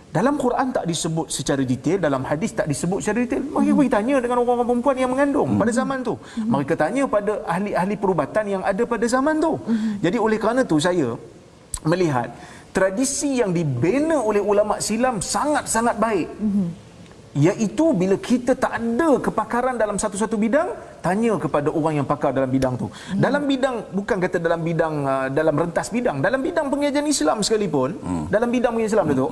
dalam Quran tak disebut secara detail, dalam hadis tak disebut secara detail. Mereka pergi tanya dengan orang-orang perempuan yang mengandung pada zaman tu. Mereka tanya pada ahli-ahli perubatan yang ada pada zaman tu. Jadi oleh kerana tu saya melihat tradisi yang dibina oleh ulama silam sangat-sangat baik. Iaitu bila kita tak ada kepakaran dalam satu-satu bidang, tanya kepada orang yang pakar dalam bidang tu. Dalam bidang, bukan kata dalam bidang dalam rentas bidang, dalam bidang pengajian Islam sekalipun, dalam bidang pengajian Islam tu,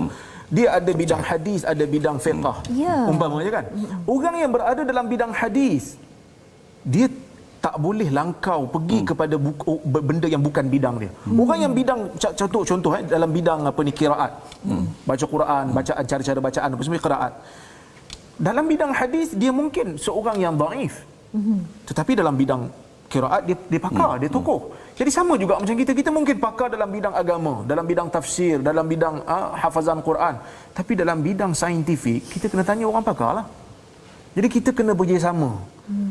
Dia ada bidang hadis, ada bidang fiqh. Ya. Umpamanya kan. Orang yang berada dalam bidang hadis, dia tak boleh langkau pergi kepada benda yang bukan bidang dia. Orang yang bidang, contoh dalam bidang apa ni, qiraat. Baca Quran, bacaan, cara-cara bacaan apa semua qiraat. Dalam bidang hadis dia mungkin seorang yang dhaif. Tetapi dalam bidang qiraat dia pakar, dia tokoh. Jadi sama juga macam kita mungkin pakar dalam bidang agama, dalam bidang tafsir, dalam bidang hafazan Quran. Tapi dalam bidang saintifik, kita kena tanya orang pakar lah. Jadi kita kena bekerjasama.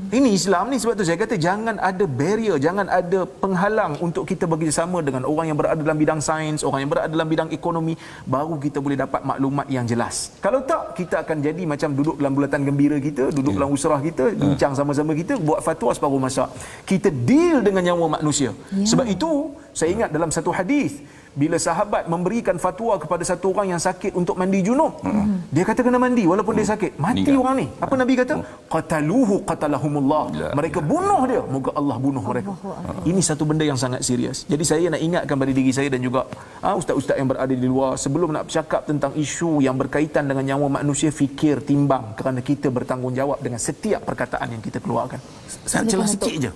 Ini Islam ni, sebab tu saya kata jangan ada barrier, jangan ada penghalang untuk kita bekerjasama dengan orang yang berada dalam bidang sains, orang yang berada dalam bidang ekonomi, baru kita boleh dapat maklumat yang jelas. Kalau tak, kita akan jadi macam duduk dalam bulatan gembira kita, duduk dalam usrah kita, bincang sama-sama kita, buat fatwa separuh masa. Kita deal dengan nyawa manusia. Sebab itu, saya ingat dalam satu hadis, bila sahabat memberikan fatwa kepada satu orang yang sakit untuk mandi junub, dia kata kena mandi walaupun dia sakit. Mati orang ni. Apa Nabi kata? Qataluhu qatalahumullah. Mereka bunuh dia, moga Allah bunuh mereka. Ini satu benda yang sangat serius. Jadi saya nak ingatkan pada diri saya dan juga ustaz-ustaz yang berada di luar, sebelum nak bercakap tentang isu yang berkaitan dengan nyawa manusia, fikir, timbang, kerana kita bertanggungjawab dengan setiap perkataan yang kita keluarkan. Saya jelas sikit je.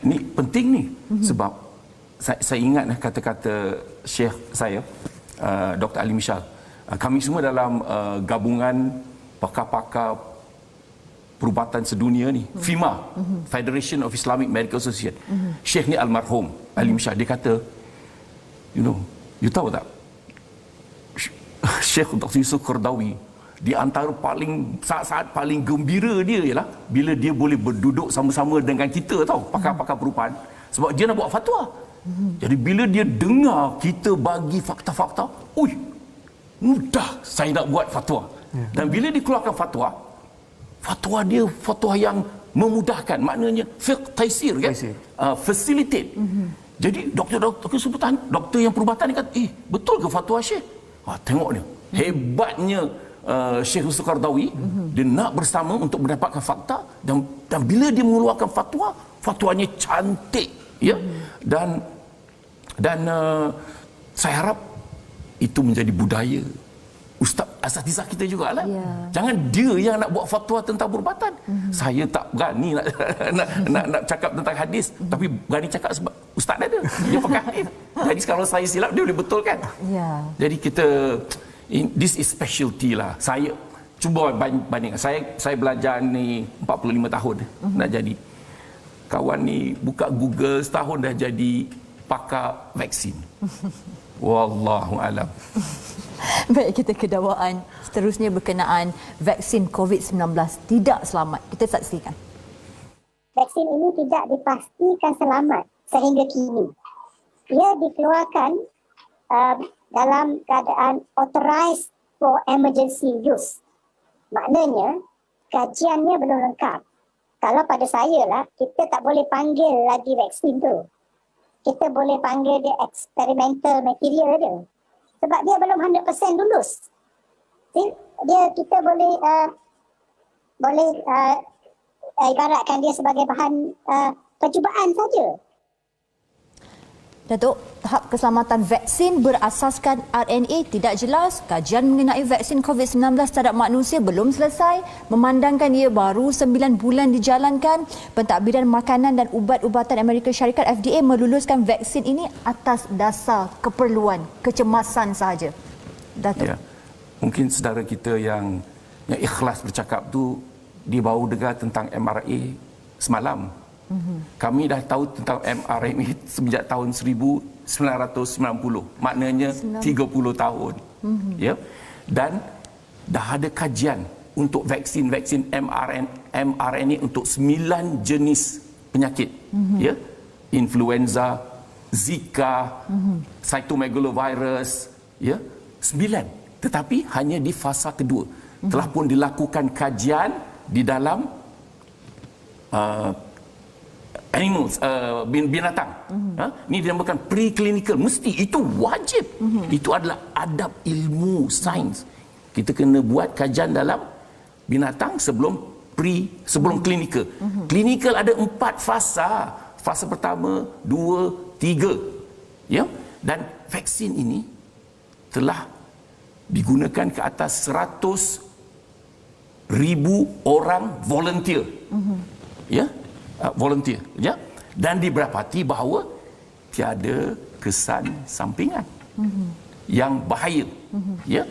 Ni penting ni. Sebab saya ingat kata-kata Syekh saya, Dr. Ali Mishal. Kami semua dalam gabungan pakar-pakar perubatan sedunia ni, FIMA, Federation of Islamic Medical Association. Syekh ni almarhum Ali Mishal, dia kata, you tahu tak, Syekh Dr. Yusuf Qaradawi, di antara saat-saat paling gembira dia ialah bila dia boleh berduduk sama-sama dengan kita, tahu, pakar-pakar perubatan, sebab dia nak buat fatwa. Jadi bila dia dengar kita bagi fakta-fakta, mudah saya nak buat fatwa. Dan bila dikeluarkan fatwa dia fatwa yang memudahkan, maknanya fiqh taisir kan, facilitate. Jadi doktor sebutan, doktor yang perubatan ni kata, betul ke fatwa Syekh? Tengok dia, hebatnya Syekh Yusuf Qaradawi, dia nak bersama untuk mendapatkan fakta, dan bila dia mengeluarkan fatwanya cantik, ya. Dan saya harap itu menjadi budaya ustaz asatizah kita jugalah. Jangan dia yang nak buat fatwa tentang perubatan. Saya tak berani nak cakap tentang hadis, tapi berani cakap sebab ustaz ada, dia pakai hadis. Jadi kalau saya silap, dia boleh betulkan. Jadi kita, this is specialty lah. Saya cuba banding. Saya belajar ni 45 tahun nak jadi. Kawan ni buka Google setahun dah jadi pakar vaksin. Wallahu alam. Baik, kita ke dakwaan seterusnya berkenaan vaksin COVID-19 tidak selamat. Kita saksikan. Vaksin ini tidak dipastikan selamat sehingga kini. Ia dikeluarkan dalam keadaan authorized for emergency use. Maknanya, kajiannya belum lengkap. Kalau pada saya lah, kita tak boleh panggil lagi vaksin tu. Kita boleh panggil dia experimental material dia. Sebab dia belum 100% lulus. Kita boleh ibaratkan dia sebagai bahan percubaan saja. Datuk, tahap keselamatan vaksin berasaskan RNA tidak jelas. Kajian mengenai vaksin COVID-19 terhadap manusia belum selesai. Memandangkan ia baru 9 bulan dijalankan, Pentadbiran Makanan dan Ubat-ubatan Amerika Syarikat FDA meluluskan vaksin ini atas dasar keperluan, kecemasan sahaja. Datuk. Mungkin saudara kita yang ikhlas bercakap tu, dia baru dengar tentang mRNA semalam. Kami dah tahu tentang mRNA sejak tahun 1990, maknanya 30 tahun. Ya. Dan dah ada kajian untuk vaksin-vaksin mRNA untuk 9 jenis penyakit. Ya. Influenza, Zika, cytomegalovirus, ya. 9. Tetapi hanya di fasa kedua. Telah pun dilakukan kajian di dalam animals, binatang. Ini dinamakan preclinical. Mesti itu wajib. Itu adalah adab ilmu sains. Kita kena buat kajian dalam binatang sebelum klinikal. Klinikal ada 4 fasa. Fasa pertama, 2, 3. Ya. Dan vaksin ini telah digunakan ke atas 100,000 orang volunteer. Ya, volunteer, ya. Dan didapati bahawa tiada kesan sampingan yang bahaya. Ya.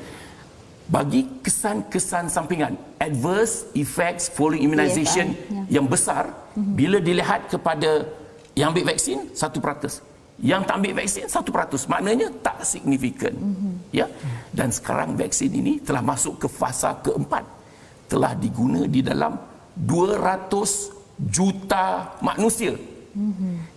Bagi kesan-kesan sampingan, adverse effects following immunization yang besar, bila dilihat kepada yang ambil vaksin 1%, yang tak ambil vaksin 1%, maknanya tak signifikan. Ya. Dan sekarang vaksin ini telah masuk ke fasa keempat, telah diguna di dalam 200 juta manusia.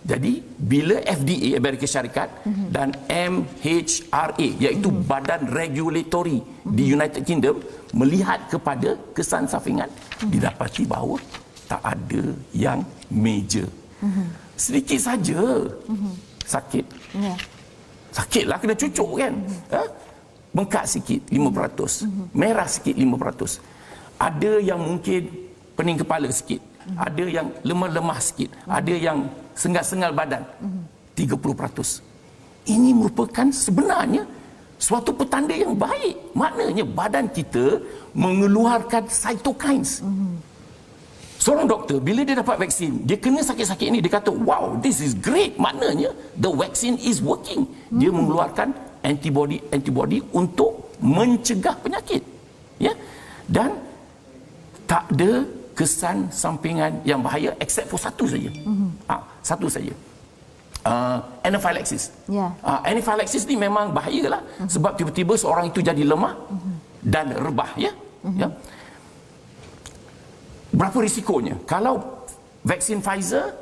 Jadi bila FDA Amerika Syarikat dan MHRA, iaitu badan regulatory di United Kingdom, melihat kepada kesan sampingan, didapati bahawa tak ada yang major. Sedikit saja sakit. Sakitlah, kena cucuk kan. Bengkak sikit 5%, merah sikit 5%. Ada yang mungkin pening kepala sikit, ada yang lemah-lemah sikit, ada yang sengal-sengal badan, 30%. Ini merupakan sebenarnya suatu petanda yang baik. Maknanya badan kita mengeluarkan cytokines. Seorang doktor, bila dia dapat vaksin, dia kena sakit-sakit ini, dia kata, wow, this is great. Maknanya the vaccine is working. Dia mengeluarkan antibody untuk mencegah penyakit. Ya. Dan tak ada kesan sampingan yang bahaya except for satu saja. Satu saja. Anaphylaxis. Anaphylaxis ni memang bahayalah sebab tiba-tiba seorang itu jadi lemah dan rebah, ya. Ya. Berapa risikonya? Kalau vaksin Pfizer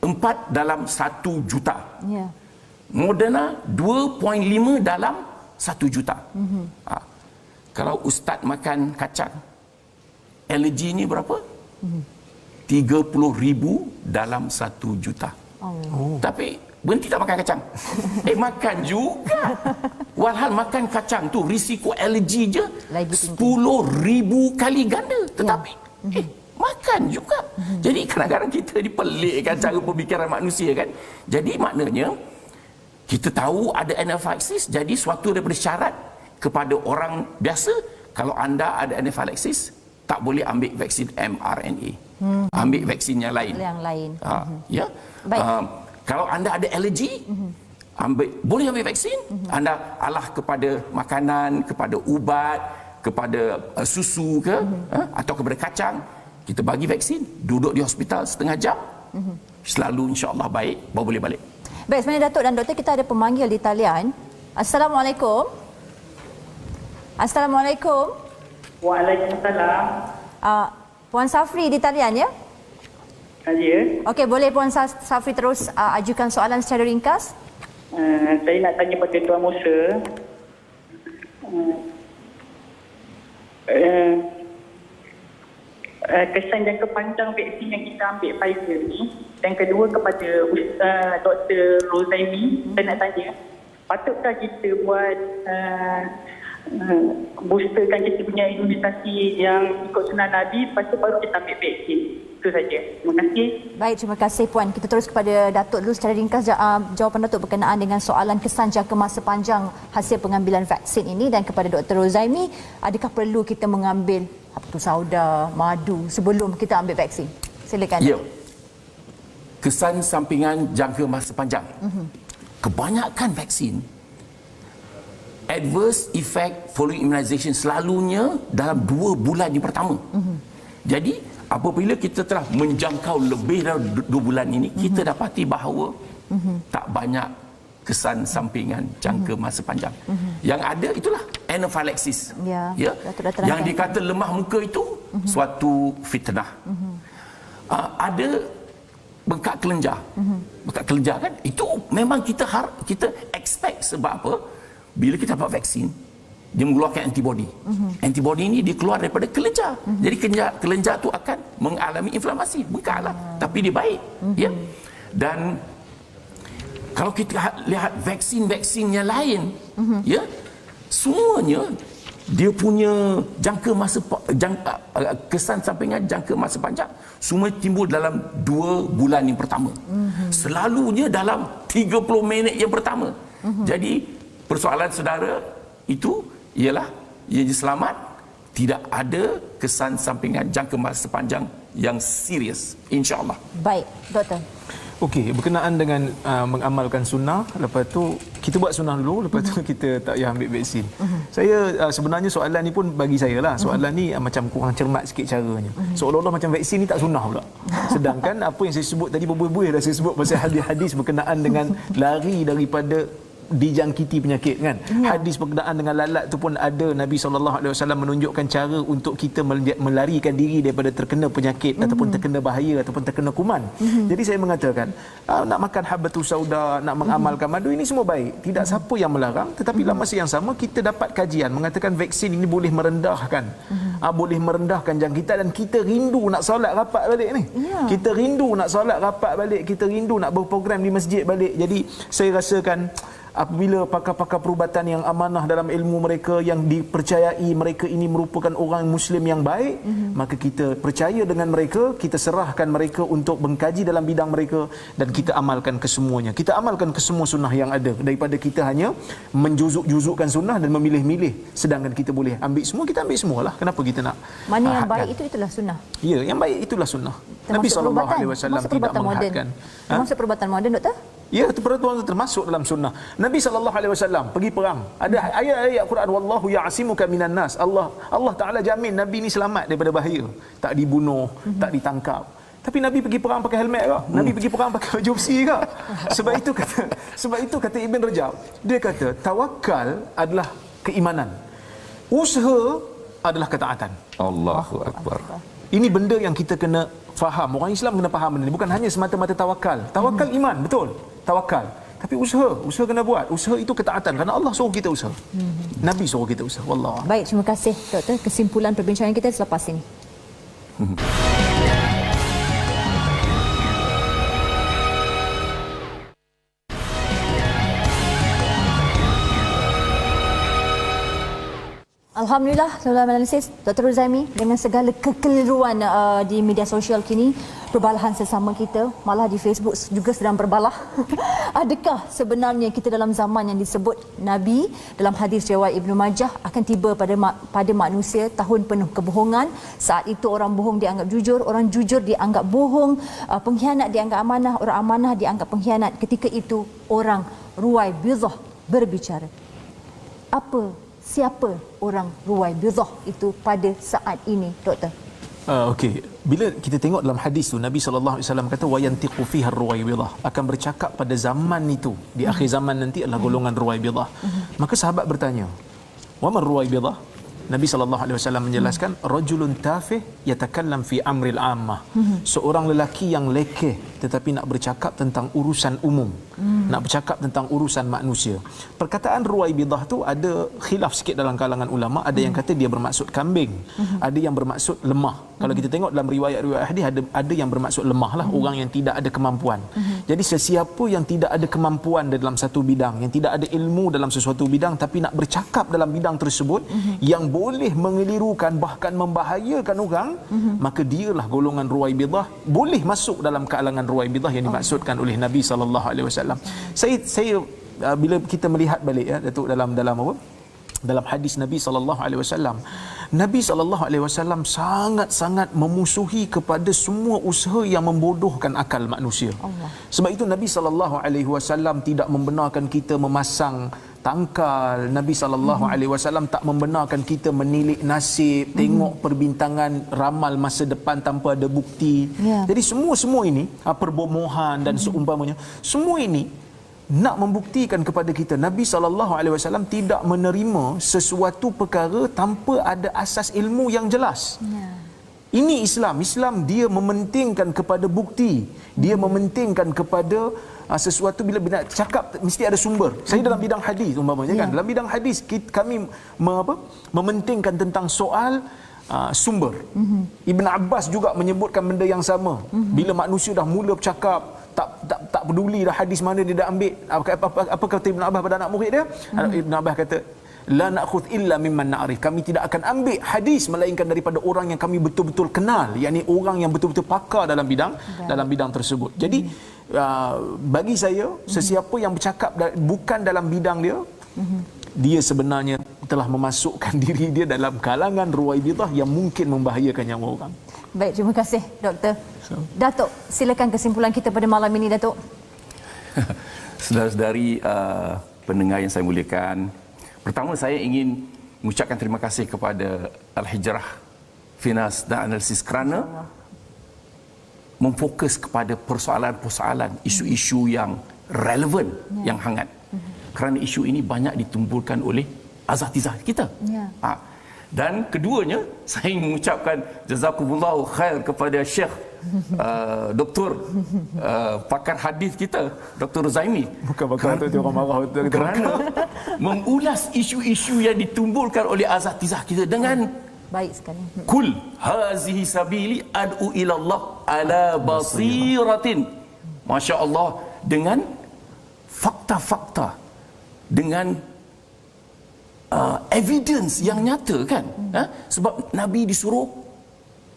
4 dalam 1 juta. Moderna 2.5 dalam 1 juta. Kalau ustaz makan kacang, alergi ni berapa? 30,000 dalam 1 juta. Tapi berhenti tak makan kacang? Makan juga. Walhal makan kacang tu risiko alergi je 10,000 kali ganda. Tetapi makan juga. Jadi kadang-kadang kita dipelikkan cara pemikiran manusia kan. Jadi maknanya kita tahu ada anaphylaxis, jadi suatu daripada syarat kepada orang biasa, kalau anda ada anaphylaxis, tak boleh ambil vaksin mRNA. Ambil vaksin yang lain. Ya. Kalau anda ada alergi, boleh ambil vaksin. Anda alah kepada makanan, kepada ubat, kepada susu ke, atau kepada kacang. Kita bagi vaksin, duduk di hospital setengah jam, selalu insya-Allah baik, baru boleh balik. Baik, sebenarnya Datuk dan Doktor, kita ada pemanggil di talian. Assalamualaikum. Assalamualaikum. Waalaikumsalam. Puan Safri di talian, ya? Ya. Okey, boleh Puan Safri terus ajukan soalan secara ringkas? Saya nak tanya pada Tuan Musa. Kesan jangka panjang vaksin yang kita ambil Pfizer ni, dan kedua kepada Dr. Rozaimi, saya nak tanya, patutkah kita buat boosterkan kita punya imunisasi yang ikut sunnah Nabi, lepas tu baru kita ambil vaksin? Itu saja. Terima kasih. Baik, terima kasih Puan. Kita terus kepada Datuk dulu secara ringkas, jawapan Datuk berkenaan dengan soalan kesan jangka masa panjang hasil pengambilan vaksin ini, dan kepada Dr. Rozaimi, adakah perlu kita mengambil sauda, madu sebelum kita ambil vaksin? Silakan. Ya. Kesan sampingan jangka masa panjang. Kebanyakan vaksin, adverse effect following immunization selalunya dalam 2 bulan yang pertama. Jadi apabila kita telah menjangkau lebih dari 2 bulan ini, kita dapati bahawa tak banyak kesan sampingan jangka masa panjang. Yang ada itulah anaphylaxis. Ya. Yang dikata lemah muka itu suatu fitnah. Ada bengkak kelenjar. Bengkak kelenjar kan, itu memang kita expect. Sebab apa? Bila kita dapat vaksin, dia mengeluarkan antibody. Antibody ini dia keluar daripada kelenjar. Jadi kelenjar tu akan mengalami inflamasi, bengkaklah, tapi dia baik. Ya. Dan kalau kita lihat vaksin-vaksin yang lain, ya, semuanya dia punya kesan sampingan jangka masa panjang semua timbul dalam 2 bulan yang pertama. Selalunya dalam 30 minit yang pertama. Jadi persoalan saudara itu ialah ianya selamat, tidak ada kesan sampingan jangka masa panjang yang serius, insya-Allah. Baik, doktor. Okey, berkenaan dengan mengamalkan sunnah, lepas tu kita buat sunnah dulu, lepas tu kita tak payah ambil vaksin. Saya sebenarnya soalan ni pun bagi saya lah, soalan ni macam kurang cermat sikit caranya. Seolah-olah macam vaksin ni tak sunnah pula. Sedangkan apa yang saya sebut tadi berbuih-buih dah saya sebut pasal hadis-hadis berkenaan dengan lari daripada dijangkiti penyakit kan. Hadis berkenaan dengan lalat tu pun ada, Nabi SAW menunjukkan cara untuk kita melarikan diri daripada terkena penyakit ataupun terkena bahaya ataupun terkena kuman. Jadi saya mengatakan nak makan habatus sauda, nak mengamalkan madu, ini semua baik, tidak siapa yang melarang, tetapi dalam masa yang sama kita dapat kajian mengatakan vaksin ini boleh merendahkan boleh merendahkan jangkitan, dan kita rindu nak solat rapat balik ni. Kita rindu nak solat rapat balik, kita rindu nak berprogram di masjid balik. Jadi saya rasakan apabila pakar-pakar perubatan yang amanah dalam ilmu mereka, yang dipercayai mereka ini merupakan orang Muslim yang baik, maka kita percaya dengan mereka, kita serahkan mereka untuk mengkaji dalam bidang mereka, dan kita amalkan kesemuanya. Kita amalkan kesemua sunnah yang ada, daripada kita hanya menjuzuk-juzukkan sunnah dan memilih-milih. Sedangkan kita boleh ambil semua, kita ambil semualah. Kenapa kita nak Mana yang baik itulah sunnah. Ya, yang baik itulah sunnah. Nabi SAW tidak menghadkan. Termasuk perubatan moden, doktor? Ya, itu peraturan termasuk dalam sunnah. Nabi SAW pergi perang. Ada ayat-ayat Quran, wallahu ya'asimuka minan nas. Allah Taala jamin Nabi ni selamat daripada bahaya. Tak dibunuh, tak ditangkap. Tapi Nabi pergi perang pakai helmet ke? Nabi pergi perang pakai baju besi ke? Sebab itu kata Ibn Rajab, dia kata tawakal adalah keimanan. Usaha adalah ketaatan. Allahu akbar. Ini benda yang kita kena faham. Orang Islam kena faham benda ni. Bukan hanya semata-mata tawakal. Tawakal iman, betul. Tawakal. Tapi usaha kena buat. Usaha itu ketaatan. Kerana Allah suruh kita usaha. Nabi suruh kita usaha. Wallah. Baik, terima kasih doktor. Kesimpulan perbincangan kita selepas ini. Alhamdulillah, dalam analisis Dr. Ruzaimi, dengan segala kekeliruan di media sosial kini, perbalahan sesama kita, malah di Facebook juga sedang berbalah. Adakah sebenarnya kita dalam zaman yang disebut Nabi dalam hadis riwayat Ibnu Majah akan tiba pada manusia tahun penuh kebohongan? Saat itu orang bohong dianggap jujur, orang jujur dianggap bohong, pengkhianat dianggap amanah, orang amanah dianggap pengkhianat. Ketika itu orang ruwai bidah berbicara. Siapa orang ruwai bidah itu pada saat ini, doktor? Okey, bila kita tengok dalam hadis tu, Nabi SAW kata wayantiqu fiha ar-ruwaibidah, akan bercakap pada zaman itu, di akhir zaman nanti adalah golongan ruwaibidah. Maka sahabat bertanya, wa man ruwaibidah? Nabi SAW menjelaskan, rajulun tafih yatakallam fi amril ammah. Seorang lelaki yang lekeh tetapi nak bercakap tentang urusan umum, nak bercakap tentang urusan manusia. Perkataan ruwaibidah tu ada khilaf sikit dalam kalangan ulama. Ada yang kata dia bermaksud kambing, ada yang bermaksud lemah. Kalau kita tengok dalam riwayat-riwayat hadis, ada yang bermaksud lemah lah, orang yang tidak ada kemampuan. Jadi sesiapa yang tidak ada kemampuan dalam satu bidang, yang tidak ada ilmu dalam sesuatu bidang, tapi nak bercakap dalam bidang tersebut yang boleh mengelirukan, bahkan membahayakan orang, maka dialah golongan ruwaibidah, boleh masuk dalam kalangan ruwaibidah yang dimaksudkan oleh Nabi SAW. Saya bila kita melihat balik ya, Datuk, dalam apa? Dalam hadis Nabi SAW, Nabi SAW sangat-sangat memusuhi kepada semua usaha yang membodohkan akal manusia. Sebab itu Nabi SAW tidak membenarkan kita memasang tangkal. Nabi SAW tak membenarkan kita menilik nasib, tengok perbintangan ramal masa depan tanpa ada bukti. Jadi semua ini, perbomohan dan seumpamanya, semua ini nak membuktikan kepada kita Nabi SAW tidak menerima sesuatu perkara tanpa ada asas ilmu yang jelas. Ini Islam dia mementingkan kepada bukti, dia mementingkan kepada sesuatu. Bila nak cakap mesti ada sumber. Saya dalam bidang hadis umpamanya kan, dalam bidang hadis kami mementingkan tentang soal sumber. Ibn Abbas juga menyebutkan benda yang sama. Bila manusia dah mula bercakap, tak peduli dah hadis mana dia dah ambil. Apa kata Ibn Abbas pada anak murid dia? Ibn Abbas kata, la na'khudh illa mimman na'rif. Kami tidak akan ambil hadis melainkan daripada orang yang kami betul-betul kenal, yakni orang yang betul-betul pakar dalam bidang tersebut. Jadi bagi saya, sesiapa yang bercakap bukan dalam bidang dia, dia sebenarnya telah memasukkan diri dia dalam kalangan Ruwaibidah yang mungkin membahayakan nyawa orang. Baik, terima kasih Doktor. Datuk, silakan kesimpulan kita pada malam ini, Datuk. Saudara-saudari pendengar yang saya muliakan, pertama saya ingin mengucapkan terima kasih kepada Al-Hijrah Finance dan Analisis kerana memfokus kepada persoalan-persoalan, isu-isu yang relevan, yang hangat. Kerana isu ini banyak ditimbulkan oleh asatizah kita. Dan keduanya, saya ingin mengucapkan jazakumullahu khair kepada Syekh Doktor pakar hadis kita, Dr. Zaimi. Bukan bakal tu orang marah betul kerana mengulas isu-isu yang ditimbulkan oleh asatizah kita dengan baik sekali. Kul hazihi sabili ad'u ila Allah ala basiratin. Masya Allah, dengan fakta-fakta, dengan evidence yang nyata kan. Sebab Nabi disuruh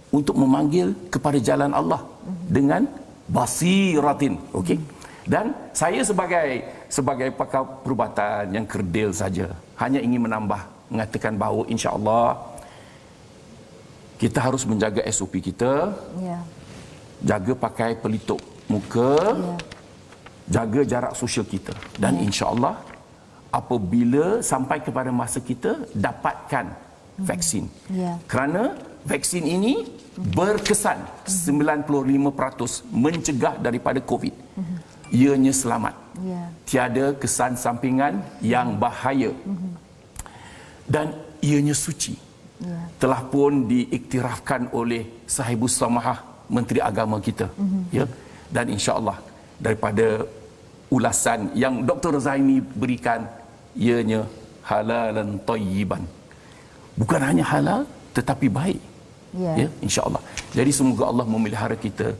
untuk memanggil kepada jalan Allah dengan basiratin. Okey. Dan saya sebagai pakar perubatan yang kerdil saja, hanya ingin mengatakan bahawa insya-Allah kita harus menjaga SOP kita. Jaga pakai pelitup muka. Jaga jarak sosial kita. Dan insya-Allah apabila sampai kepada masa kita dapatkan vaksin. Kerana vaksin ini berkesan 95% mencegah daripada COVID. Ianya selamat. Tiada kesan sampingan yang bahaya. Dan ianya suci. Telah pun diiktirafkan oleh Sahibus Samahah, Menteri Agama kita. Dan insya-Allah daripada ulasan yang Dr. Zaimi berikan, ianya halalan tayyiban. Bukan hanya halal tetapi baik. Insya-Allah. Jadi semoga Allah memelihara kita,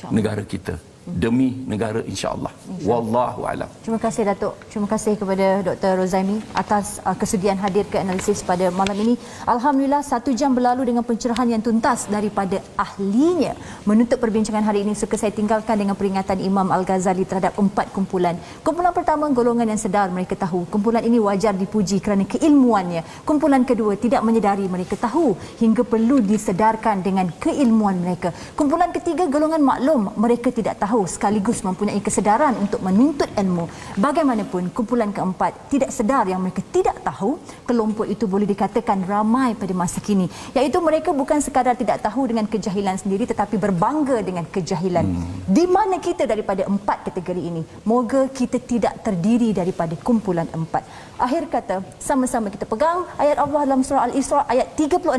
negara kita demi negara, insya-Allah. Wallahu alam. Terima kasih Datuk. Terima kasih kepada Dr. Rozaimi atas kesudian hadir ke analisis pada malam ini. Alhamdulillah 1 jam berlalu dengan pencerahan yang tuntas daripada ahlinya. Menutup perbincangan hari ini, suka saya tinggalkan dengan peringatan Imam Al-Ghazali terhadap 4 kumpulan. Kumpulan pertama, golongan yang sedar, mereka tahu. Kumpulan ini wajar dipuji kerana keilmuannya. Kumpulan kedua, tidak menyedari, mereka tahu hingga perlu disedarkan dengan keilmuan mereka. Kumpulan ketiga, golongan maklum, mereka tidak tahu sekaligus mempunyai kesedaran untuk menuntut ilmu. Bagaimanapun, kumpulan keempat tidak sedar yang mereka tidak tahu. Kelompok itu boleh dikatakan ramai pada masa kini, iaitu mereka bukan sekadar tidak tahu dengan kejahilan sendiri tetapi berbangga dengan kejahilan. Di mana kita daripada 4 kategori ini? Moga kita tidak terdiri daripada kumpulan 4. Akhir kata, sama-sama kita pegang ayat Allah dalam surah Al-Isra ayat 36,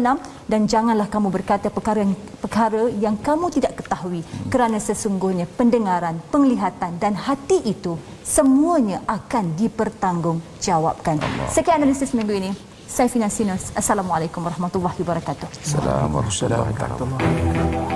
dan janganlah kamu berkata perkara yang kamu tidak ketahui, kerana sesungguhnya pendengaran, penglihatan dan hati itu semuanya akan dipertanggungjawabkan. Sekian analisis minggu ini. Saya Fina Sinus. Assalamualaikum warahmatullahi wabarakatuh. Assalamualaikum warahmatullahi wabarakatuh.